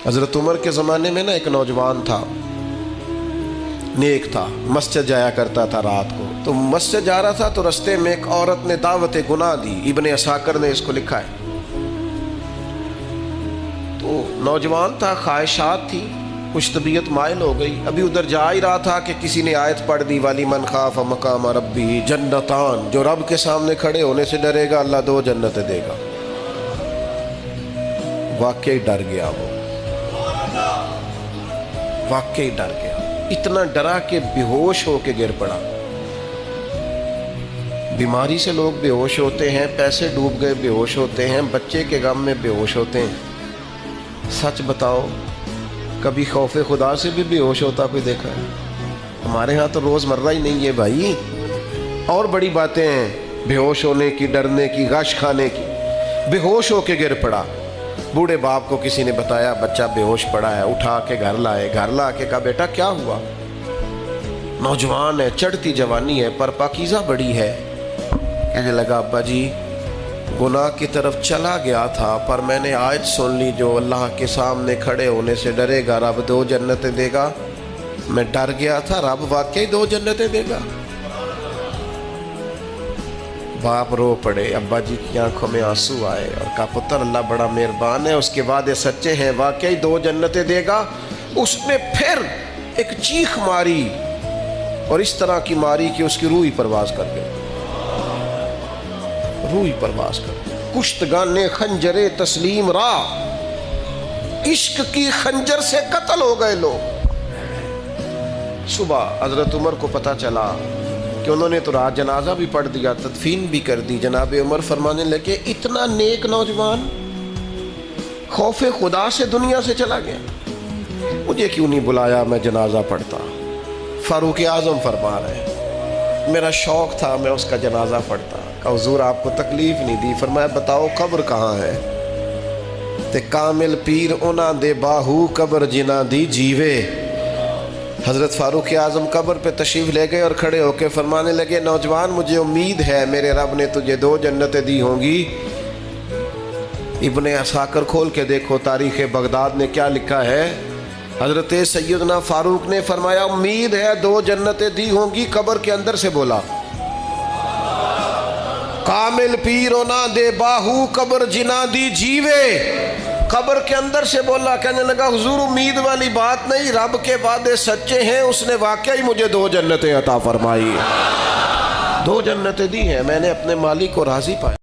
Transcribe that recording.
حضرت عمر کے زمانے میں نا ایک نوجوان تھا، نیک تھا، مسجد جایا کرتا تھا رات کو. تو مسجد جا رہا تھا تو رستے میں ایک عورت نے دعوت گناہ دی. ابن عساکر نے اس کو لکھا ہے. تو نوجوان تھا، خواہشات تھی، کچھ طبیعت مائل ہو گئی. ابھی ادھر جا ہی رہا تھا کہ کسی نے آیت پڑھ دی، والی من خاف مقام ربی جنتان، جو رب کے سامنے کھڑے ہونے سے ڈرے گا اللہ 2 جنتیں دے گا. واقعی ڈر گیا، وہ واقعی ڈر گیا. اتنا ڈرا کہ بے ہوش ہو کے گر پڑا. بیماری سے لوگ بے ہوش ہوتے ہیں، پیسے ڈوب گئے بے ہوش ہوتے ہیں، بچے کے غم میں بے ہوش ہوتے ہیں. سچ بتاؤ، کبھی خوف خدا سے بھی بے ہوش ہوتا کوئی دیکھا ہے؟ ہمارے ہاں تو روز مرہ ہی نہیں ہے بھائی. اور بڑی باتیں ہیں بے ہوش ہونے کی، ڈرنے کی، غش کھانے کی. بے ہوش ہو کے گر پڑا. بوڑھے باپ کو کسی نے بتایا بچہ بے ہوش پڑا ہے. اٹھا کے گھر لائے. گھر لا کے کہا بیٹا کیا ہوا؟ نوجوان ہے، چڑھتی جوانی ہے، پر پاکیزہ بڑی ہے. کہنے لگا ابا جی گناہ کی طرف چلا گیا تھا، پر میں نے آیت سن لی جو اللہ کے سامنے کھڑے ہونے سے ڈرے گا رب 2 جنتیں دے گا. میں ڈر گیا تھا، رب واقعی 2 جنتیں دے گا. باپ رو پڑے. ابا جی کی آنکھوں میں آنسو آئے اور کہا پتر اللہ بڑا مہربان ہے، اس کے وعدے سچے ہیں، واقعی 2 جنتیں دے گا. اس نے پھر ایک چیخ ماری اور اس طرح کی ماری کہ اس کی روح ہی پرواز کر گئی. روح ہی پرواز کر گئی. کشتگان خنجر تسلیم را، عشق کی خنجر سے قتل ہو گئے لوگ. صبح حضرت عمر کو پتہ چلا کہ انہوں نے تو رات جنازہ بھی پڑھ دیا، تدفین بھی کر دی. جناب عمر فرمانے لگے اتنا نیک نوجوان خوف خدا سے دنیا سے چلا گیا، مجھے کیوں نہیں بلایا، میں جنازہ پڑھتا. فاروق اعظم فرما رہے ہیں میرا شوق تھا میں اس کا جنازہ پڑھتا. کہ حضور آپ کو تکلیف نہیں دی. فرمایا بتاؤ قبر کہاں ہے؟ تے کامل پیر انہاں دے باہو قبر جنہ دی جیوے. حضرت فاروق اعظم قبر پہ تشریف لے گئے اور کھڑے ہو کے فرمانے لگے نوجوان مجھے امید ہے میرے رب نے تجھے 2 جنتیں دی ہوں گی. ابن عساکر کھول کے دیکھو تاریخ بغداد نے کیا لکھا ہے. حضرت سیدنا فاروق نے فرمایا امید ہے 2 جنتیں دی ہوں گی. قبر کے اندر سے بولا کامل پیرونا دے باہو قبر جنا دی جیوے. قبر کے اندر سے بولا. کہنے لگا حضور امید والی بات نہیں، رب کے وعدے سچے ہیں، اس نے واقعی مجھے 2 جنتیں عطا فرمائی. 2 جنتیں دی ہیں، میں نے اپنے مالک کو راضی پایا.